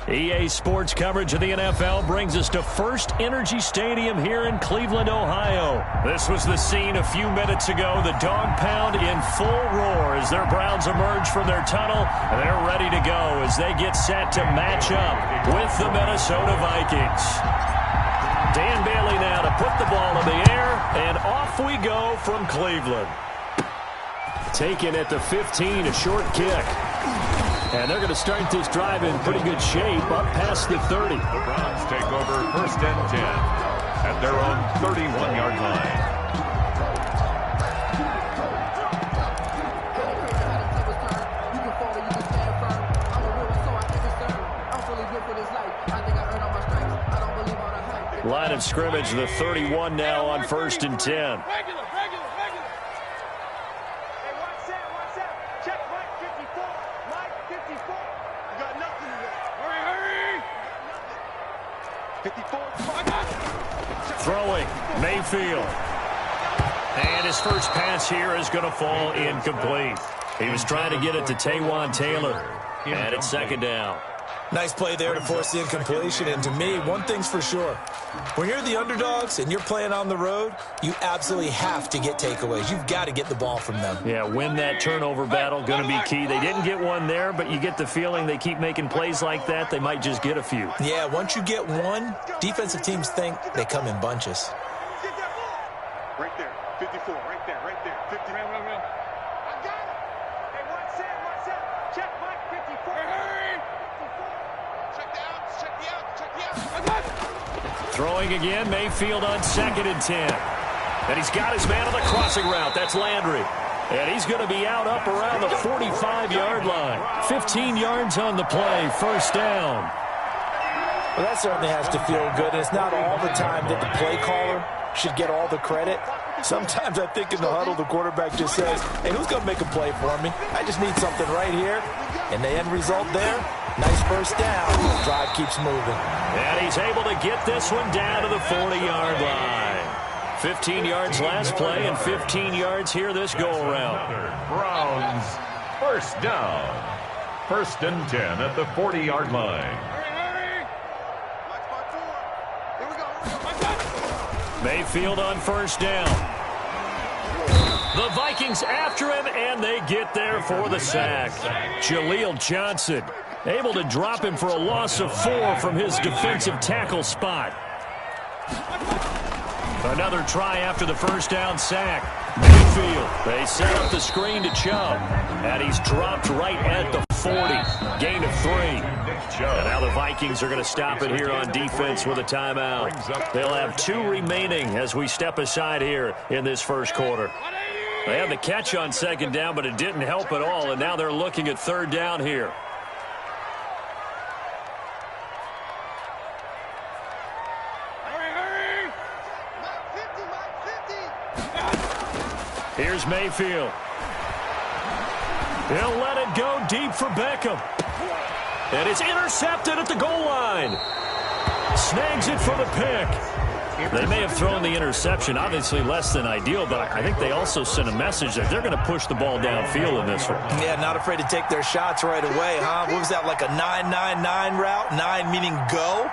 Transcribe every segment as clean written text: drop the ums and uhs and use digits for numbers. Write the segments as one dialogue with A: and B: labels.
A: EA Sports coverage of the NFL brings us to First Energy Stadium here in Cleveland, Ohio. This was the scene a few minutes ago. The dog pound in full roar as their Browns emerge from their tunnel. And they're ready to go as they get set to match up with the Minnesota Vikings. Dan Bailey now to put the ball in the air, and off we go from Cleveland. Taken at the 15, a short kick. And they're going to start this drive in pretty good shape up past the 30.
B: The Browns take over first and 10 at their own 31-yard line.
A: Line of scrimmage, the 31 now on first and 10. Throwing, Mayfield. And his first pass here is going to fall incomplete. He was trying to get it to Taywan Taylor. And it's second down.
C: Nice play there to force the incompletion. And to me, one thing's for sure. When you're the underdogs and you're playing on the road, you absolutely have to get takeaways. You've got to get the ball from them.
A: Yeah, win that turnover battle, going to be key. They didn't get one there, but you get the feeling they keep making plays like that, they might just get a few.
C: Yeah, once you get one, defensive teams think they come in bunches.
D: Right there, 54, right there, 50. I got it. Hey, watch that. Check Mike, 54. Hey. 54. Check the out.
A: Throwing again, Mayfield on second and 10. And he's got his man on the crossing route. That's Landry. And he's going to be out up around the 45-yard line. 15 yards on the play, first down.
C: Well, that certainly has to feel good. And it's not all the time that the play caller should get all the credit. Sometimes I think in the huddle, the quarterback just says, hey, who's going to make a play for me? I just need something right here. And the end result there, nice first down. Drive keeps moving.
A: And he's able to get this one down to the 40-yard line. 15 yards last play and 15 yards here this go-around.
B: Browns, first down. First and 10 at the 40-yard line.
A: Mayfield on first down. The Vikings after him, and they get there for the sack. Jaleel Johnson able to drop him for a loss of 4 from his defensive tackle spot. Another try after the first down sack. Mayfield, they set up the screen to Chubb, and he's dropped right at the 40. Gain of 3. And now the Vikings are going to stop it here on defense with a timeout. They'll have 2 remaining as we step aside here in this first quarter. They had the catch on second down, but it didn't help at all, and now they're looking at third down here. Here's Mayfield. He'll let it go deep for Beckham. And it's intercepted at the goal line. Snags it for the pick. They may have thrown the interception, obviously less than ideal, but I think they also sent a message that they're going to push the ball downfield in this one.
C: Yeah, not afraid to take their shots right away, huh? What was that, like a 9-9-9 route? 9 meaning go?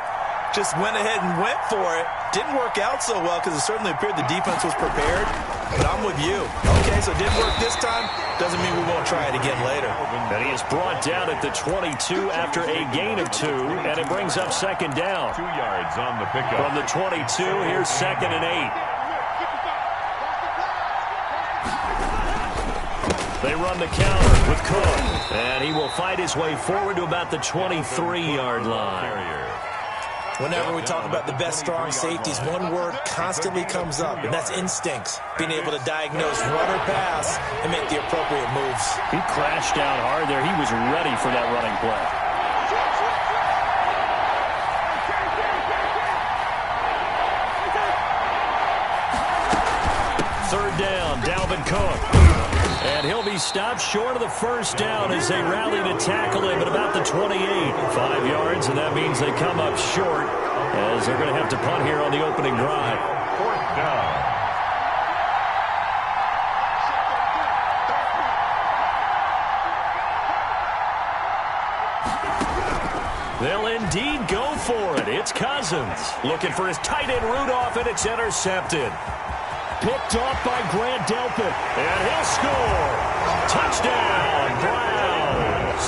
C: Just went ahead and went for it. Didn't work out so well because it certainly appeared the defense was prepared. But I'm with you. Okay, so it didn't work this time. Doesn't mean we won't try it again later.
A: And he is brought down at the 22 after a gain of 2, and it brings up second down.
B: 2 yards on the pickup.
A: From the 22, here's second and 8. They run the counter with Cook, and he will fight his way forward to about the 23-yard line.
C: Whenever we talk about the best strong safeties, one word constantly comes up, and that's instincts. Being able to diagnose run or pass and make the appropriate moves.
A: He crashed down hard there. He was ready for that running play. Third down, Dalvin Cook. And he'll be stopped short of the first down as they rally to tackle him at about the 28. 5 yards, and that means they come up short as they're going to have to punt here on the opening drive.
B: Fourth down.
A: They'll indeed go for it. It's Cousins looking for his tight end Rudolph, and it's intercepted. Picked off by Grant Delpit, and he'll score. Touchdown, Browns.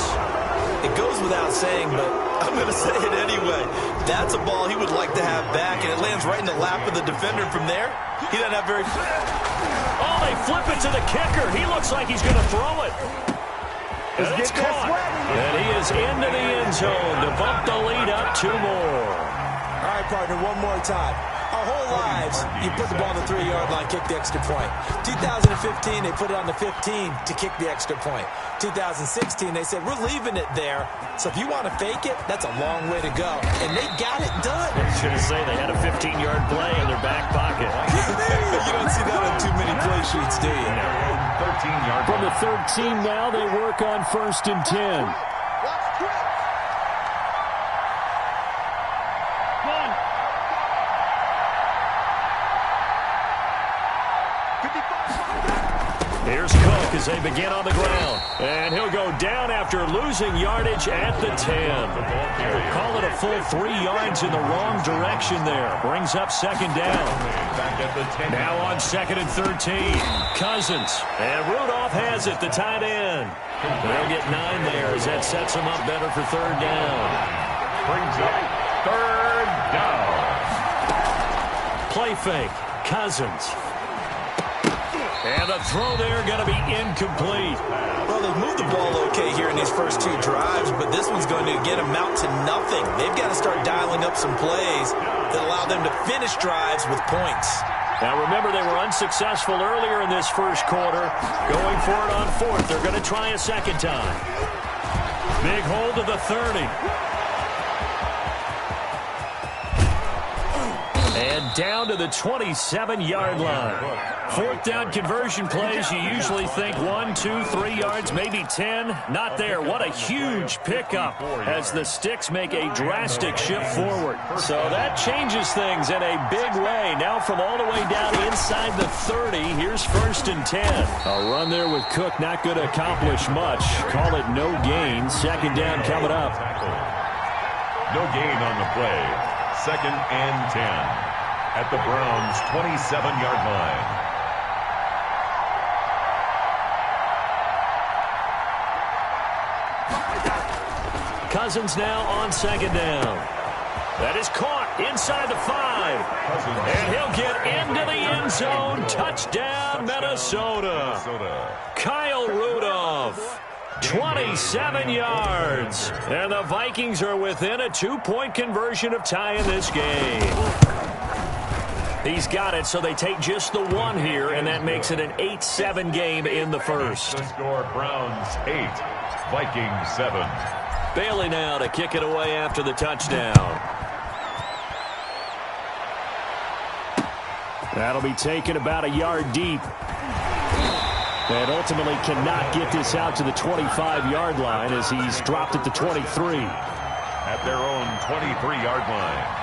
C: It goes without saying, but I'm going to say it anyway. That's a ball he would like to have back, and it lands right in the lap of the defender from there. He doesn't have very...
A: Oh, they flip it to the kicker. He looks like he's going to throw it. And it's caught. And he is into the end zone to bump the lead up 2 more.
C: All right, partner, one more time. Our whole lives, you put the ball on the 3-yard line, kick the extra point. 2015, they put it on the 15 to kick the extra point. 2016, they said, we're leaving it there. So if you want to fake it, that's a long way to go. And they got it done.
A: I was going to say they had a 15-yard play in their back pocket.
C: You don't see that on too many play sheets, do you?
A: No.
B: 13-yard
A: From the 13 now, they work on 1st and 10. Here's Cook as they begin on the ground. And he'll go down after losing yardage at the 10. Call it a full 3 yards in the wrong direction there. Brings up 2nd down. Now on 2nd and 13. Cousins. And Rudolph has it, the tight end. They'll get 9 there as that sets them up better for 3rd down.
B: brings up 3rd down.
A: Play fake. Cousins. And the throw there going to be incomplete.
C: Well, they've moved the ball okay here in these first 2 drives, but this one's going to again amount to nothing. They've got to start dialing up some plays that allow them to finish drives with points.
A: Now, remember, they were unsuccessful earlier in this first quarter. Going for it on 4th. They're going to try a second time. Big hold of the 30. And down to the 27-yard line. 4th down conversion plays, you usually think 1, 2, 3 yards, maybe 10. Not there. What a huge pickup as the Sticks make a drastic shift forward. So that changes things in a big way. Now from all the way down inside the 30, here's 1st and 10. A run there with Cook not going to accomplish much. Call it no gain. 2nd down coming up.
B: No gain on the play. 2nd and 10 at the Browns' 27-yard line.
A: Cousins now on 2nd down. That is caught inside the 5. And he'll get into the end zone. Touchdown, Minnesota. Kyle Rudolph. 27 yards. And the Vikings are within a 2-point conversion of tying this game. He's got it, so they take just the 1 here, and that makes it an 8-7 game in the first.
B: The score, Browns 8, Vikings 7.
A: Bailey now to kick it away after the touchdown. That'll be taken about a yard deep. And ultimately cannot get this out to the 25-yard line as he's dropped at the 23.
B: At their own 23-yard line.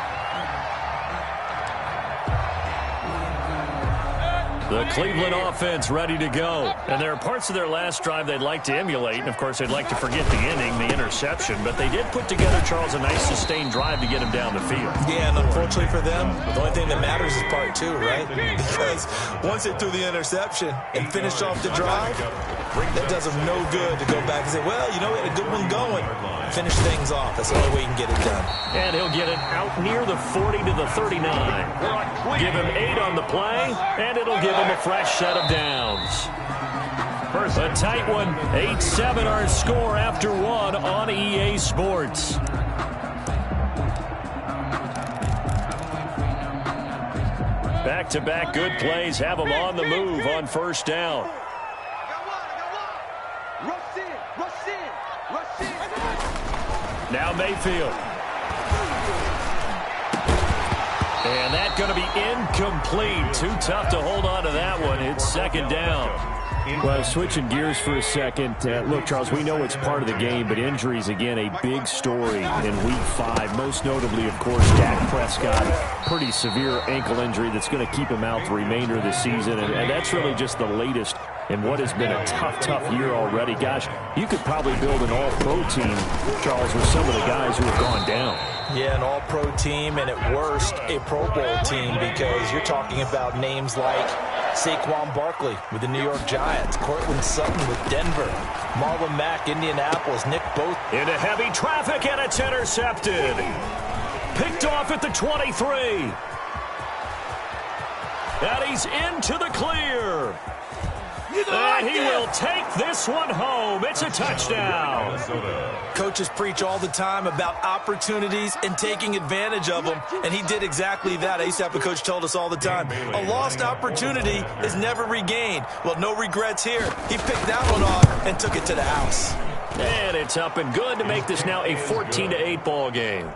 A: The Cleveland offense ready to go. And there are parts of their last drive they'd like to emulate. And, of course, they'd like to forget the ending, the interception. But they did put together, Charles, a nice sustained drive to get him down the field.
C: Yeah, and unfortunately for them, the only thing that matters is part 2, right? Because once they threw the interception and finished off the drive, that does them no good to go back and say, well, you know, we had a good one going. Finish things off. That's the only way you can get it done. And
A: he'll get it out near the 40 to the 39. Give him 8 on the play, and it'll give him a fresh set of downs. A tight one, 8-7 our score after 1 on EA Sports. Back-to-back good plays have them on the move on 1st down. Now Mayfield. And that's going to be incomplete. Too tough to hold on to that one. It's 2nd down. Well, switching gears for a second. Look, Charles, we know it's part of the game, but injuries, again, a big story in Week 5. Most notably, of course, Dak Prescott. Pretty severe ankle injury that's going to keep him out the remainder of the season. And that's really just the latest in what has been a tough year already. Gosh, you could probably build an all-pro team, Charles, with some of the guys who have gone down.
C: Yeah, an all-pro team, and at worst, a Pro Bowl team, because you're talking about names like Saquon Barkley with the New York Giants, Cortland Sutton with Denver, Marlon Mack, Indianapolis, Nick Bosa.
A: Into heavy traffic, and it's intercepted. Picked off at the 23. And he's into the clear. And he will take this one home. It's a touchdown.
C: Coaches preach all the time about opportunities and taking advantage of them, and he did exactly that. I used to have a coach told us all the time, a lost opportunity is never regained. Well, no regrets here. He picked that one off and took it to the house.
A: And it's up and good to make this now a 14-8 ball game.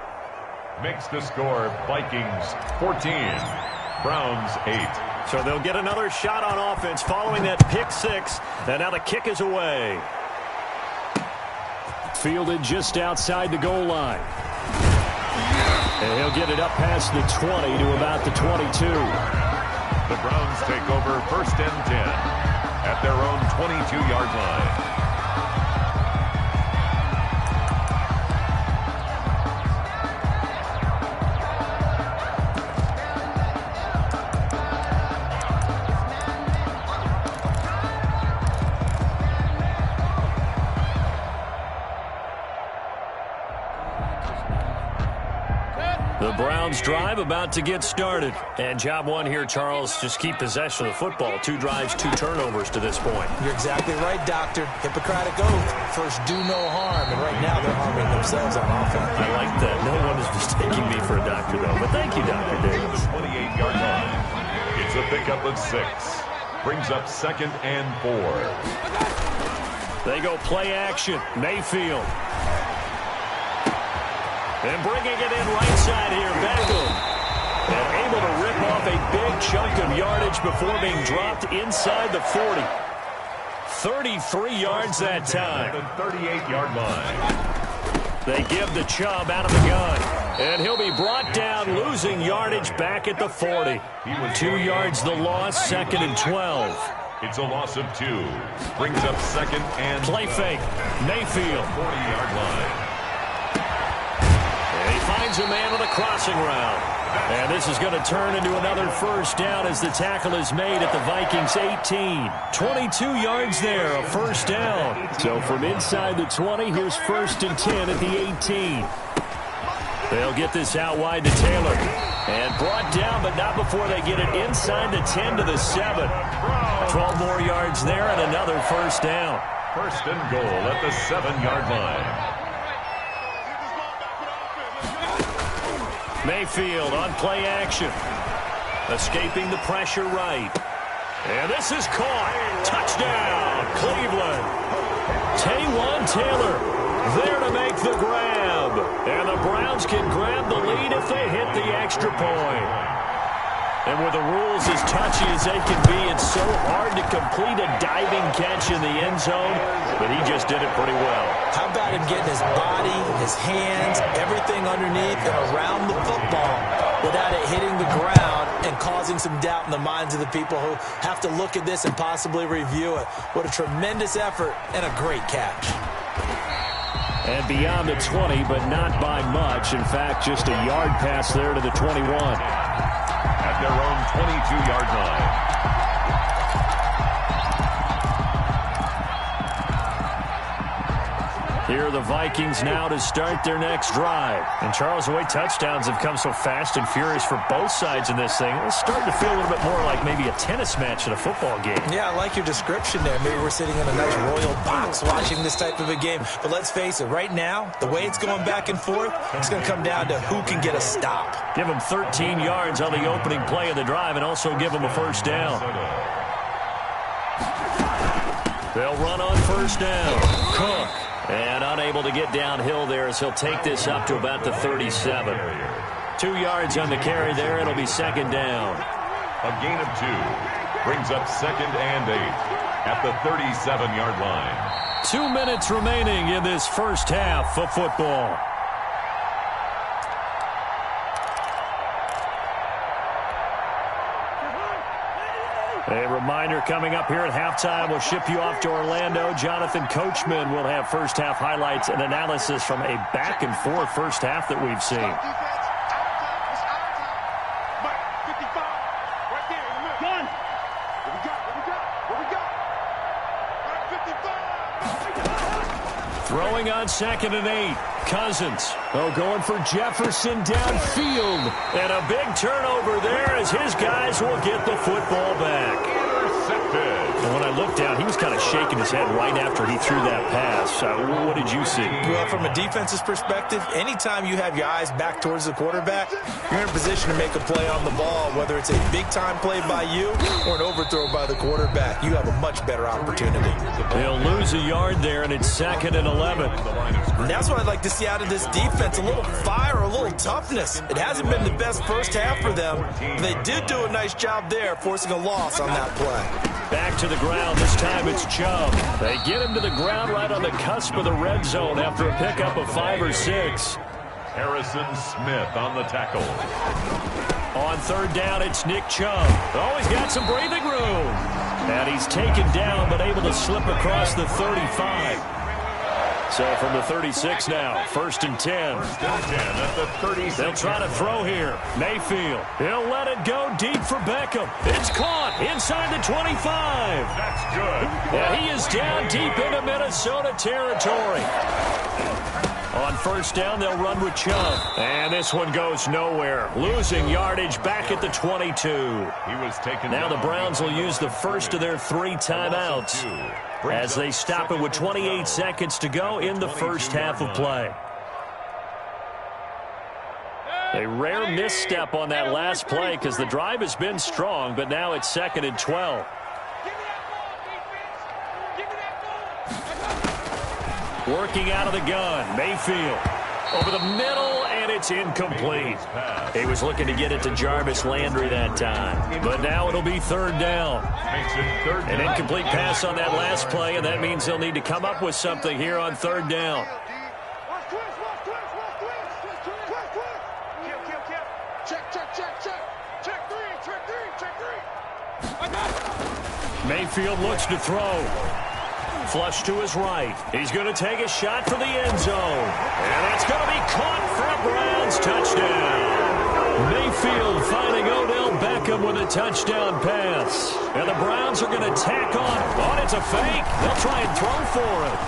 B: Makes the score Vikings 14, Browns 8.
A: So they'll get another shot on offense following that pick six. And now the kick is away. Fielded just outside the goal line. And he'll get it up past the 20 to about the 22.
B: The Browns take over 1st and 10 at their own 22-yard line.
A: The Browns drive about to get started. And job one here, Charles, just keep possession of the football. 2 drives, 2 turnovers to this point.
C: You're exactly right, Doctor. Hippocratic oath. First, do no harm. And right now, they're harming themselves on offense.
A: I like that. No one is mistaking me for a doctor, though. But thank you, Dr. Davis.
B: 28-yard line. It's a pickup of 6. Brings up 2nd and 4.
A: They go play action. Mayfield. And bringing it in right side here, Beckham. And able to rip off a big chunk of yardage before being dropped inside the 40. 33 yards that time.
B: The 38-yard line.
A: They give the Chubb out of the gun. And he'll be brought down, losing yardage back at the 40. 2 yards the loss, 2nd and 12.
B: It's a loss of 2. Brings up 2nd and
A: play fake. Mayfield.
B: 40-yard line.
A: He finds a man on a crossing route. And this is going to turn into another first down as the tackle is made at the Vikings 18. 22 yards there, a first down. So from inside the 20, here's 1st and 10 at the 18. They'll get this out wide to Taylor. And brought down, but not before they get it inside the 10 to the 7. 12 more yards there and another first down.
B: 1st and goal at the 7-yard line.
A: Mayfield on play action. Escaping the pressure right. And this is caught. Touchdown, Cleveland. Taywan Taylor there to make the grab. And the Browns can grab the lead if they hit the extra point. And with the rules as touchy as they can be, it's so hard to complete a diving catch in the end zone, but he just did it pretty well.
C: How about him getting his body, his hands, everything underneath and around the football without it hitting the ground and causing some doubt in the minds of the people who have to look at this and possibly review it. What a tremendous effort and a great catch.
A: And beyond the 20, but not by much. In fact, just a yard pass there to the 21.
B: At their own 22-yard line.
A: Here are the Vikings now to start their next drive. And Charles, the way touchdowns have come so fast and furious for both sides in this thing, it's starting to feel a little bit more like maybe a tennis match in a football game.
C: Yeah, I like your description there. Maybe we're sitting in a nice royal box watching this type of a game. But let's face it, right now, the way it's going back and forth, it's going to come down to who can get a stop.
A: Give them 13 yards on the opening play of the drive and also give them a first down. They'll run on first down. Cook. And unable to get downhill there as he'll take this up to about the 37. 2 yards on the carry there. It'll be 2nd down.
B: A gain of 2. Brings up 2nd and 8 at the 37-yard line.
A: 2 minutes remaining in this first half of football. A reminder coming up here at halftime, we'll ship you off to Orlando. Jonathan Coachman will have first-half highlights and analysis from a back-and-forth first half that we've seen. Throwing on 2nd and 8. Cousins. Oh, going for Jefferson downfield. And a big turnover there as his guys will get the football back. Intercepted. And when I looked down, he was kind of shaking his head right after he threw that pass. What did you see?
C: Well, from a defense's perspective, anytime you have your eyes back towards the quarterback, you're in a position to make a play on the ball, whether it's a big-time play by you or an overthrow by the quarterback. You have a much better opportunity.
A: They'll lose a yard there, and it's 2nd and 11.
C: And that's what I'd like to see out of this defense, a little fire, a little toughness. It hasn't been the best first half for them. They did do a nice job there, forcing a loss on that play.
A: Back to the ground. This time it's Chubb. They get him to the ground right on the cusp of the red zone after a pickup of 5 or 6.
B: Harrison Smith on the tackle.
A: On 3rd down, it's Nick Chubb. Oh, he's got some breathing room. And he's taken down, but able to slip across the 35. So from the 36 now, 1st and 10.
B: At the 36.
A: They'll try to throw here. Mayfield. He'll let it go deep for Beckham. It's caught inside the 25.
B: That's good.
A: Yeah, he is down deep into Minnesota territory. On 1st down, they'll run with Chubb. And this one goes nowhere. Losing yardage back at the 22.
B: He was taken
A: now
B: down.
A: The Browns will use the first of their 3 timeouts as they stop it with 28 seconds to go in the first half of play. A rare misstep on that last play because the drive has been strong, but now it's 2nd and 12. Working out of the gun, Mayfield over the middle, and it's incomplete. He was looking to get it to Jarvis Landry that time, but now it'll be 3rd down. An incomplete pass on that last play, and that means they'll need to come up with something here on 3rd down. Mayfield looks to throw. Flush to his right. He's going to take a shot for the end zone. And that's going to be caught for a Browns touchdown. Mayfield finding Odell Beckham with a touchdown pass. And the Browns are going to tack on. Oh, it's a fake. They'll try and throw for it.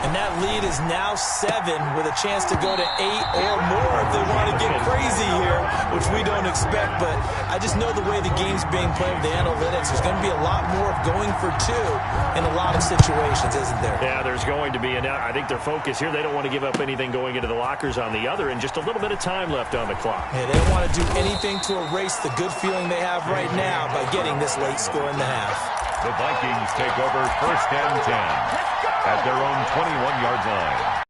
C: And that lead is now 7 with a chance to go to 8 or more if they want to get crazy here, which we don't expect. But I just know the way the game's being played with the analytics, there's going to be a lot more of going for 2 in a lot of situations, isn't there?
A: Yeah, there's going to be. And I think their focus here, they don't want to give up anything going into the lockers on the other, and just a little bit of time left on the clock.
C: Yeah, they don't want to do anything to erase the good feeling they have right now by getting this late score in the half.
B: The Vikings take over 1st and 10. At their own 21-yard line.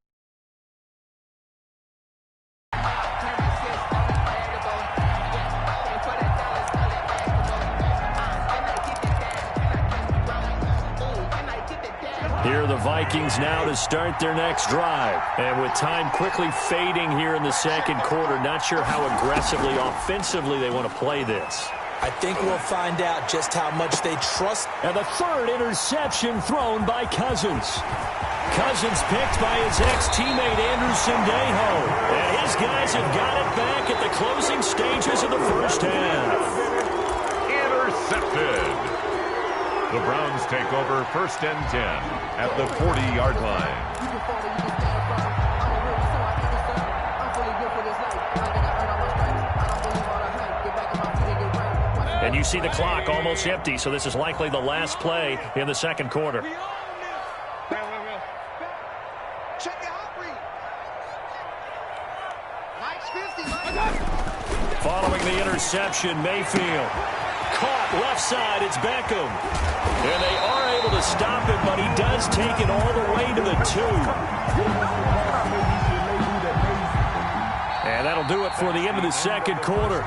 A: Here are the Vikings now to start their next drive. And with time quickly fading here in the 2nd quarter, not sure how aggressively, offensively they want to play this.
C: I think we'll find out just how much they trust.
A: And the 3rd interception thrown by Cousins. Cousins picked by his ex-teammate Andrew Sendejo. And his guys have got it back at the closing stages of the first half.
B: Intercepted. The Browns take over 1st and 10 at the 40-yard line.
A: And you see the clock almost empty, so this is likely the last play in the 2nd quarter. Following the interception, Mayfield. Caught left side, it's Beckham. And they are able to stop him, but he does take it all the way to the 2. And that'll that'll do it for the end of the second quarter.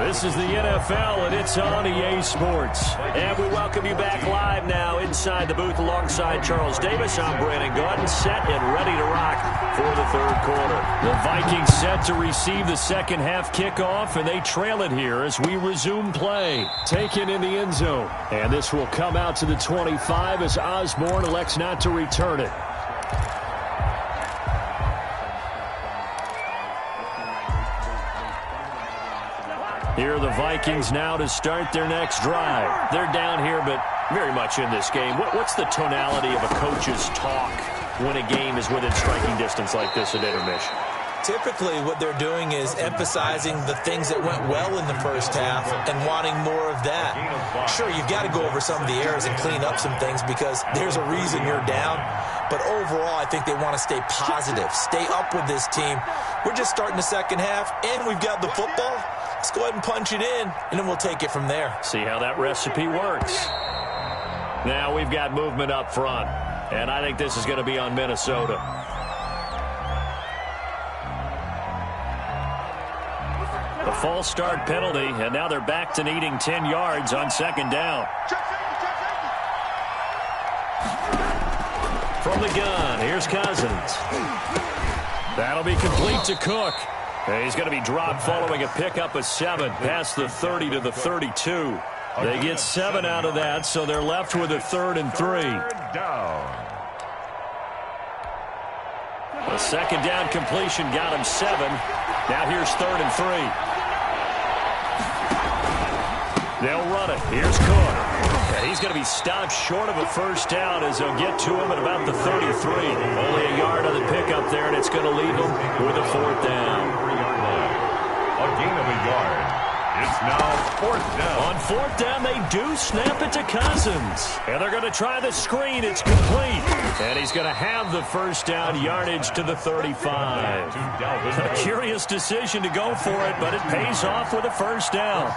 A: This is the NFL, and it's on EA Sports.
E: And we welcome you back live now inside the booth alongside Charles Davis. I'm Brandon Gaudin, set and ready to rock for the third quarter.
A: The Vikings set to receive the second half kickoff, and they trail it here as we resume play. Taken in the end zone. And this will come out to the 25 as Osborne elects not to return it. Here are the Vikings now to start their next drive. They're down here, but very much in this game. What's the tonality of a coach's talk when a game is within striking distance like this at intermission?
C: Typically, what they're doing is emphasizing the things that went well in the first half and wanting more of that. Sure, you've got to go over some of the errors and clean up some things because there's a reason you're down. But overall, I think they want to stay positive, stay up with this team. We're just starting the second half, and we've got the football. Let's go ahead and punch it in, and then we'll take it from there.
A: See how that recipe works. Now we've got movement up front, and I think this is going to be on Minnesota. A false start penalty, and now they're back to needing 10 yards on second down. From the gun, here's Cousins. That'll be complete to Cook. He's going to be dropped following a pickup of 7 past the 30 to the 32. They get 7 out of that, so they're left with a 3rd and 3. A second down completion got him 7. Now here's 3rd and 3. They'll run it. Here's Cook. And he's going to be stopped short of a first down as they'll get to him at about the 33. Only a yard on the pickup there, and it's going to leave him with a 4th down.
B: A gain of a yard. It's now 4th down.
A: On 4th down, they do snap it to Cousins. And they're going to try the screen. It's complete. And he's going to have the first down yardage to the 35. A curious decision to go for it, but it pays off with a first down.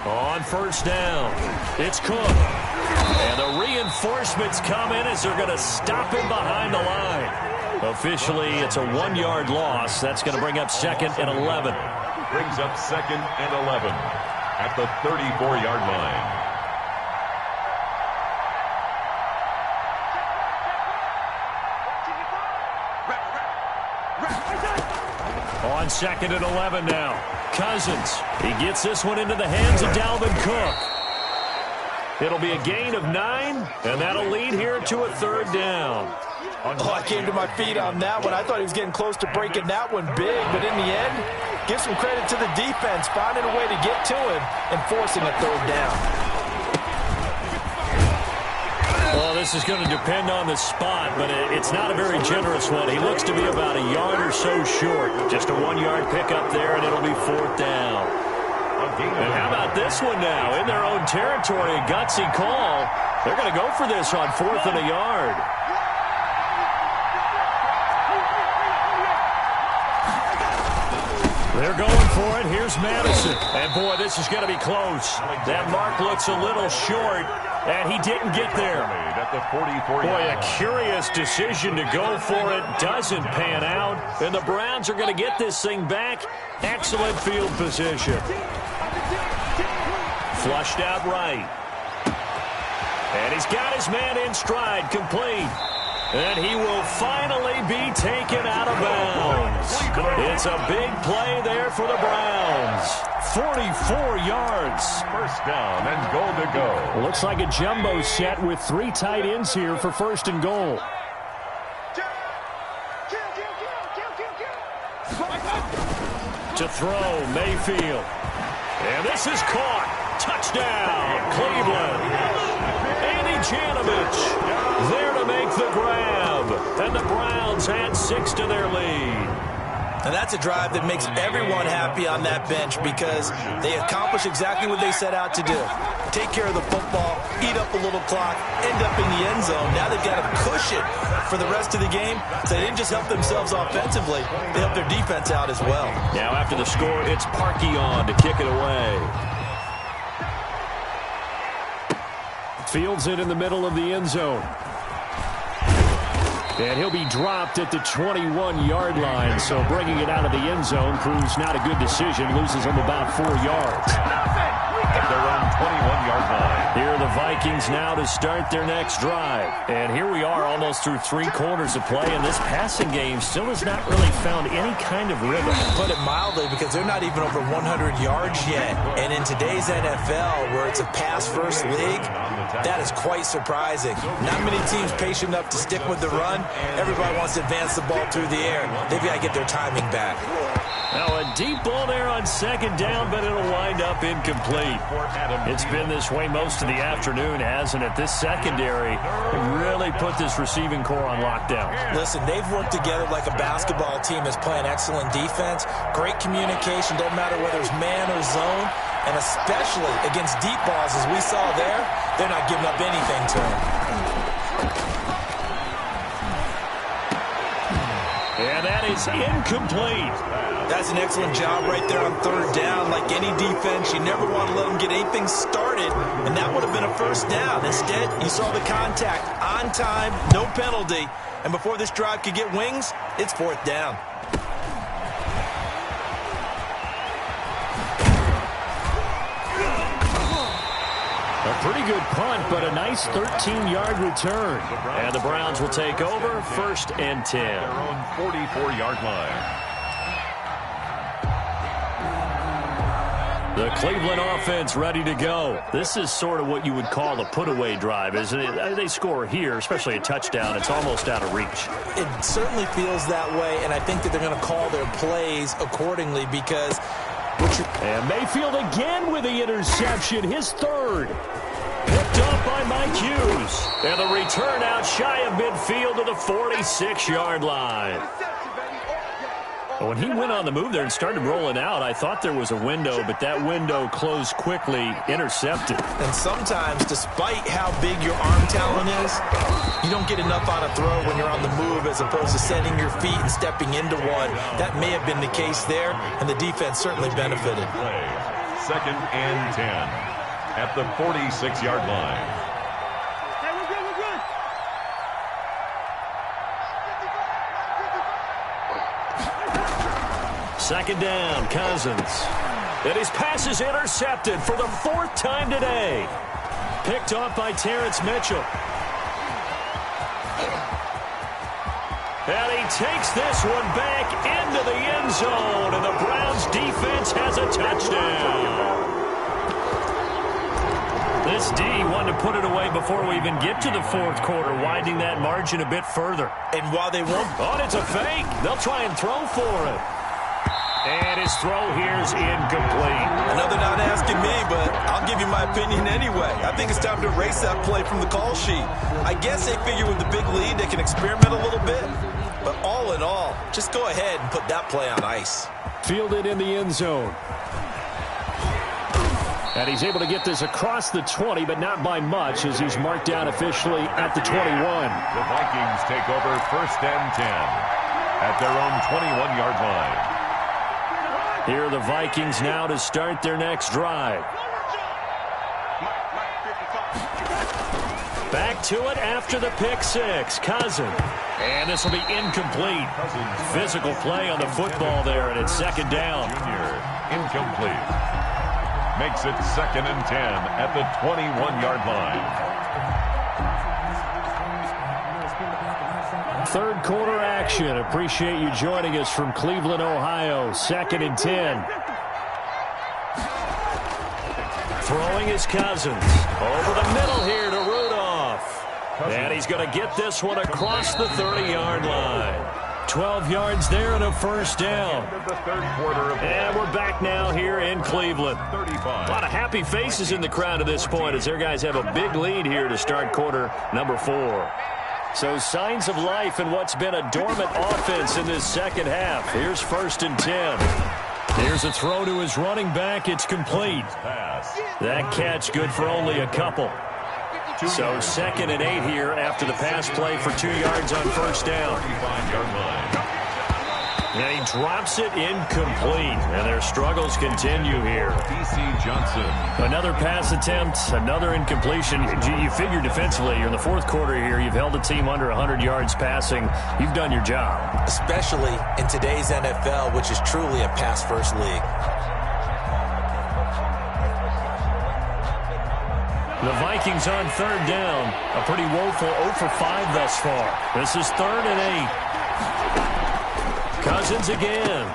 A: On first down, it's Cook. And the reinforcements come in as they're going to stop him behind the line. Officially, it's a 1-yard loss. That's going to bring up 2nd and 11.
B: Brings up 2nd and 11 at the 34-yard line.
A: On 2nd and 11 now. Cousins. He gets this one into the hands of Dalvin Cook. It'll be a gain of 9, and that'll lead here to a 3rd down.
C: Oh, I came to my feet on that one. I thought he was getting close to breaking that one big, but in the end, give some credit to the defense, finding a way to get to him and forcing a 3rd down.
A: Well, this is going to depend on the spot, but it's not a very generous one. He looks to be about a yard or so short. Just a 1-yard pickup there, and it'll be 4th down. And how about this one now? In their own territory, a gutsy call. They're going to go for this on 4th and a yard. They're going for it. Here's Madison. And, boy, this is going to be close. That mark looks a little short, and he didn't get there. Boy, a curious decision to go for it. Doesn't pan out. And the Browns are going to get this thing back. Excellent field position. Flushed out right. And he's got his man in stride, complete. And he will finally be taken out of bounds. It's a big play there for the Browns. 44 yards.
B: First down and goal to go.
A: Looks like a jumbo set with 3 tight ends here for 1st and goal. To throw, Mayfield. And this is caught. Touchdown, Cleveland. Andy Janovich there to make the grab. And the Browns add 6 to their lead.
C: And that's a drive that makes everyone happy on that bench because they accomplish exactly what they set out to do. Take care of the football, eat up a little clock, end up in the end zone. Now they've got a cushion for the rest of the game. So they didn't just help themselves offensively, they helped their defense out as well.
A: Now after the score, it's Parkey on to kick it away. Fields it in the middle of the end zone. And he'll be dropped at the 21-yard line. So bringing it out of the end zone proves not a good decision. Loses him about 4 yards.
B: At their own 21-yard line.
A: Here are the Vikings now to start their next drive. And here we are almost through 3 quarters of play, and this passing game still has not really found any kind of rhythm.
C: Put it mildly, because they're not even over 100 yards yet. And in today's NFL, where it's a pass-first league, that is quite surprising. Not many teams patient enough to stick with the run. Everybody wants to advance the ball through the air. They've got to get their timing back.
A: Now a deep ball there on second down, but it'll wind up incomplete. It's been this way most of the afternoon, hasn't it? This secondary really put this receiving core on lockdown.
C: Listen, they've worked together like a basketball team that's playing excellent defense. Great communication, doesn't matter whether it's man or zone. And especially against deep balls, as we saw there, they're not giving up anything to them.
A: And that is incomplete.
C: That's an excellent job right there on third down. Like any defense, you never want to let them get anything started, and that would have been a first down. Instead, you saw the contact on time, no penalty, and before this drive could get wings, it's fourth down.
A: A pretty good punt, but a nice 13-yard return. And the Browns will take over, 1st and 10.
B: Their own 44-yard line.
A: The Cleveland offense ready to go. This is sort of what you would call a put-away drive, isn't it? They score here, especially a touchdown. It's almost out of reach.
C: It certainly feels that way, and I think that they're going to call their plays accordingly because...
A: And Mayfield again with the interception, his 3rd. Picked up by Mike Hughes. And the return out shy of midfield to the 46-yard line. When he went on the move there and started rolling out, I thought there was a window, but that window closed quickly, intercepted.
C: And sometimes, despite how big your arm talent is, you don't get enough on a throw when you're on the move as opposed to setting your feet and stepping into one. That may have been the case there, and the defense certainly benefited.
B: 2nd and 10 at the 46-yard line.
A: Second down, Cousins. And his pass is intercepted for the 4th time today. Picked off by Terrence Mitchell. And he takes this one back into the end zone, and the Browns defense has a touchdown. This D wanted to put it away before we even get to the 4th quarter, widening that margin a bit further.
C: And while they won't...
A: Oh, it's a fake. They'll try and throw for it. And his throw here is incomplete.
C: Another not asking me, but I'll give you my opinion anyway. I think it's time to erase that play from the call sheet. I guess they figure with the big lead they can experiment a little bit. But all in all, just go ahead and put that play on ice.
A: Fielded in the end zone. And he's able to get this across the 20, but not by much, as he's marked down officially at the 21.
B: The Vikings take over 1st and 10 at their own 21-yard line.
A: Here are the Vikings now to start their next drive. Back to it after the pick 6. Cousins. And this will be incomplete. Physical play on the football there, and it's 2nd down.
B: Junior, incomplete. Makes it 2nd and 10 at the 21-yard line.
A: 3rd quarter action. Appreciate you joining us from Cleveland, Ohio. 2nd and 10. Throwing is Cousins. Over the middle here to Rudolph. And he's going to get this one across the 30-yard line. 12 yards there and a 1st down. And we're back now here in Cleveland. A lot of happy faces in the crowd at this point as their guys have a big lead here to start quarter number 4. So signs of life in what's been a dormant offense in this second half. Here's 1st and 10. Here's a throw to his running back. It's complete. That catch good for only a couple. So 2nd and 8 here after the pass play for 2 yards on 1st down. And he drops it incomplete. And their struggles continue here.
B: DC Johnson.
A: Another pass attempt, another incompletion. You figure defensively, you're in the fourth quarter here. You've held a team under 100 yards passing. You've done your job.
C: Especially in today's NFL, which is truly a pass-first league.
A: The Vikings on third down. A pretty woeful 0 for 5 thus far. This is 3rd and 8. Cousins again.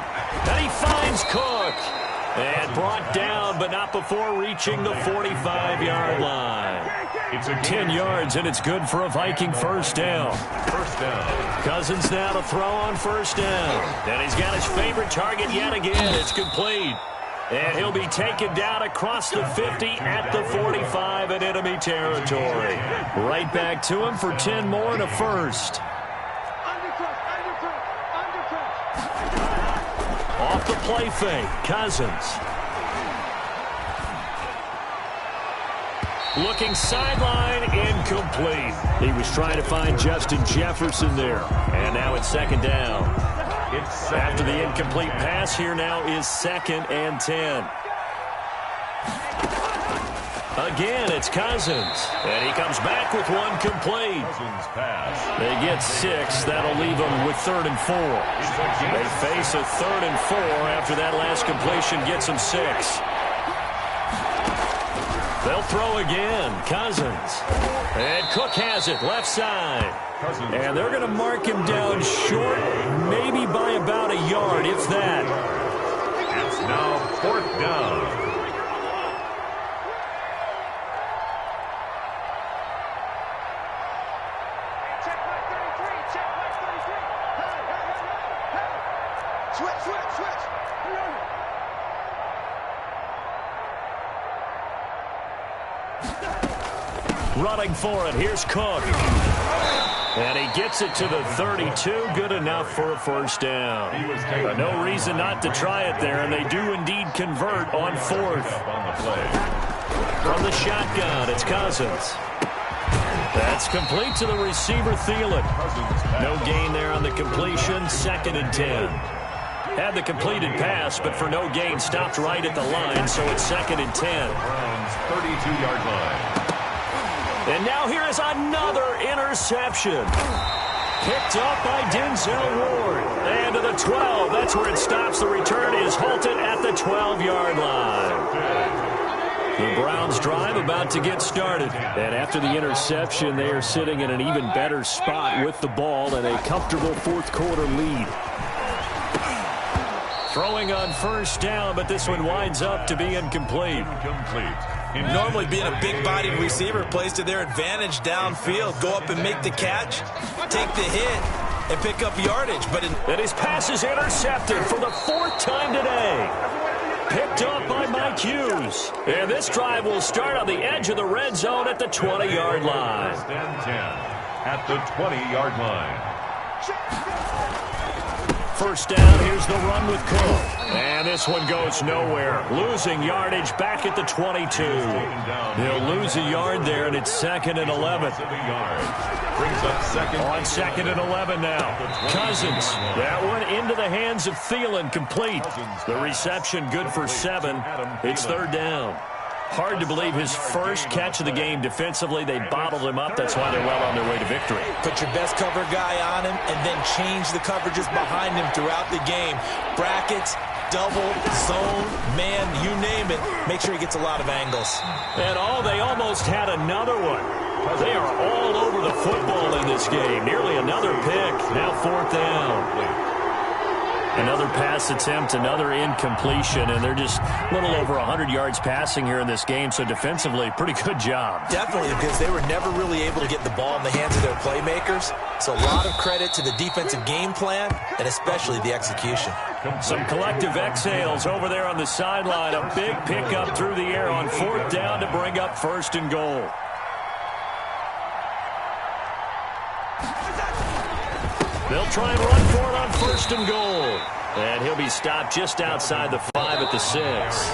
A: And he finds Cook. And brought down, but not before reaching the 45-yard line.
B: It's a
A: 10 yards, and it's good for a Viking first down.
B: First down.
A: Cousins now to throw on first down. And he's got his favorite target yet again. It's complete. And he'll be taken down across the 50 at the 45 in enemy territory. Right back to him for 10 more and a first. Off the play fake, Cousins. Looking sideline, incomplete. He was trying to find Justin Jefferson there. And now it's second down. After the incomplete pass, here now is 2nd and 10. Again, it's Cousins. And he comes back with one complete.
B: Cousins pass.
A: They get 6. That'll leave them with 3rd and 4. They face a 3rd and 4 after that last completion gets them 6. They'll throw again. Cousins. And Cook has it left side. And they're going to mark him down short, maybe by about a yard, if that.
B: It's now 4th down.
D: Check my 33. Check my 33. Hey. Switch.
A: Running for it. Here's Cook. And he gets it to the 32. Good enough for a first down. No reason not to try it there, and they do indeed convert on 4th. From the shotgun, it's Cousins. That's complete to the receiver, Thielen. No gain there on the completion. 2nd and 10. Had the completed pass, but for no gain, stopped right at the line, so it's 2nd and 10.
B: Browns 32-yard line.
A: And now here is another interception. Picked up by Denzel Ward. And to the 12. That's where it stops. The return is halted at the 12-yard line. The Browns drive about to get started. And after the interception, they are sitting in an even better spot with the ball and a comfortable fourth quarter lead. Throwing on first down, but this one winds up to be incomplete.
C: Normally being a big-bodied receiver plays to their advantage downfield. Go up and make the catch, take the hit, and pick up yardage.
A: And his pass is intercepted for the 4th time today. Picked up by Mike Hughes. And this drive will start on the edge of the red zone at the 20-yard line.
B: First and 10 at the 20-yard line.
A: First down, here's the run with Cook. And this one goes nowhere. Losing yardage back at the 22. He'll lose a yard there, and it's 2nd and 11.
B: Brings up second.
A: On 2nd and 11 now. Cousins. That one into the hands of Thielen, complete. The reception good for 7. It's 3rd down. Hard to believe his first catch of the game defensively. They bottled him up. That's why they're well on their way to victory.
C: Put your best cover guy on him and then change the coverages behind him throughout the game. Brackets, double, zone, man, you name it. Make sure he gets a lot of angles.
A: And they almost had another one. They are all over the football in this game. Nearly another pick. Now 4th down. Another pass attempt, another incompletion, and they're just a little over 100 yards passing here in this game, so defensively, pretty good job.
C: Definitely, because they were never really able to get the ball in the hands of their playmakers. So a lot of credit to the defensive game plan, and especially the execution.
A: Some collective exhales over there on the sideline. A big pickup through the air on 4th down to bring up 1st and goal. They'll try and run for it on 1st and goal. And he'll be stopped just outside the 5 at the 6.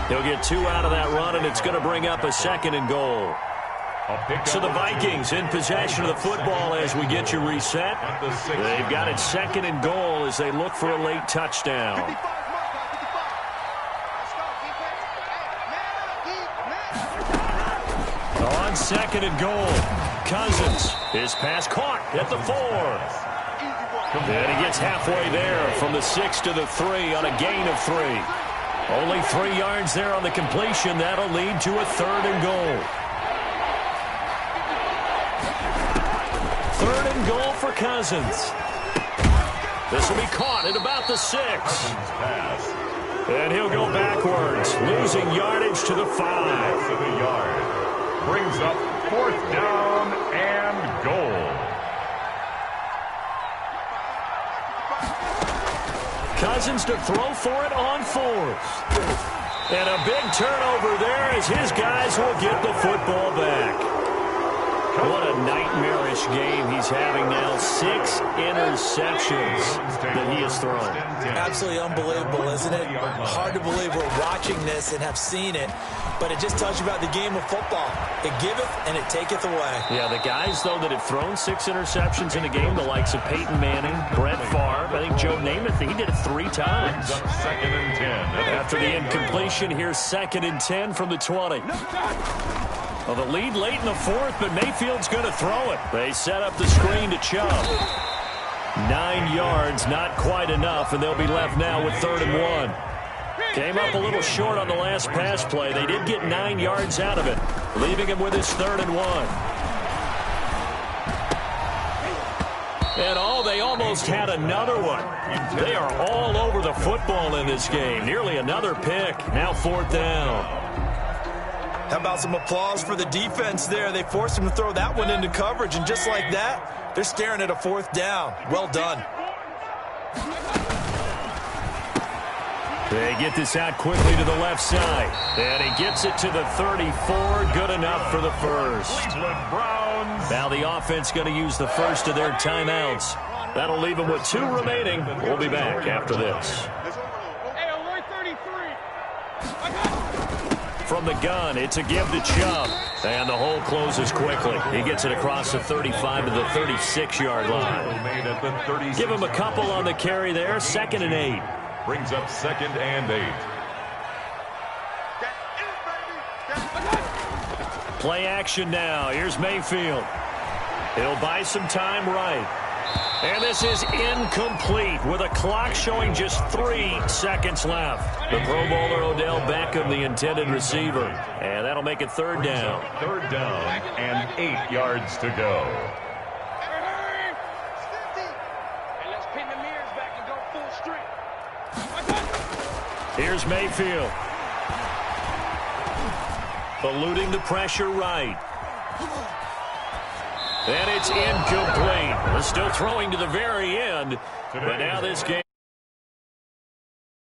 A: He'll get 2 out of that run, and it's going to bring up a 2nd and goal. So the Vikings in possession of the football as we get you reset. They've got it 2nd and goal as they look for a late touchdown. On 2nd and goal, Cousins. His pass caught at the 4. And he gets halfway there from the 6 to the 3 on a gain of 3. Only 3 yards there on the completion. That'll lead to a 3rd and goal. 3rd and goal for Cousins. This will be caught at about the 6. And he'll go backwards, losing yardage to the 5.
B: Brings up 4th down and goal.
A: Cousins to throw for it on 4th. And a big turnover there as his guys will get the football back. What a nightmarish game he's having now. 6 interceptions that he has thrown.
C: Absolutely unbelievable, isn't it? Hard to believe we're watching this and have seen it, but it just tells you about the game of football. It giveth and it taketh away.
A: Yeah, the guys, though, that have thrown 6 interceptions in a game, the likes of Peyton Manning, Brett Favre, I think Joe Namath, he did it 3 times.
B: 2nd and 10.
A: After the incompletion, here's 2nd and 10 from the 20. Well, the lead late in the 4th, but Mayfield's going to throw it. They set up the screen to Chubb. 9 yards, not quite enough, and they'll be left now with 3rd and 1. Came up a little short on the last pass play. They did get 9 yards out of it, leaving him with his 3rd and 1. And they almost had another one. They are all over the football in this game. Nearly another pick. Now 4th down.
C: How about some applause for the defense there? They forced him to throw that one into coverage, and just like that, they're staring at a 4th down. Well done.
A: They get this out quickly to the left side. And he gets it to the 34. Good enough for the first.
B: Cleveland Browns.
A: Now the offense going to use the first of their timeouts. That'll leave them with 2 remaining. We'll be back after this. From the gun, it's a give to Chubb. And the hole closes quickly. He gets it across the 35 to the 36-yard line. Give him a couple on the carry there. 2nd and 8.
B: Brings up 2nd and 8.
A: Play action now. Here's Mayfield. He'll buy some time right. And this is incomplete with a clock showing just 3 seconds left. The Pro Bowler Odell Beckham, the intended receiver. And that'll make it 3rd down.
B: 3rd down and 8 yards to go.
D: Let's pin the mirrors back and go full strength.
A: Here's Mayfield. Eluding the pressure right. And it's incomplete. We're still throwing to the very end. But now this game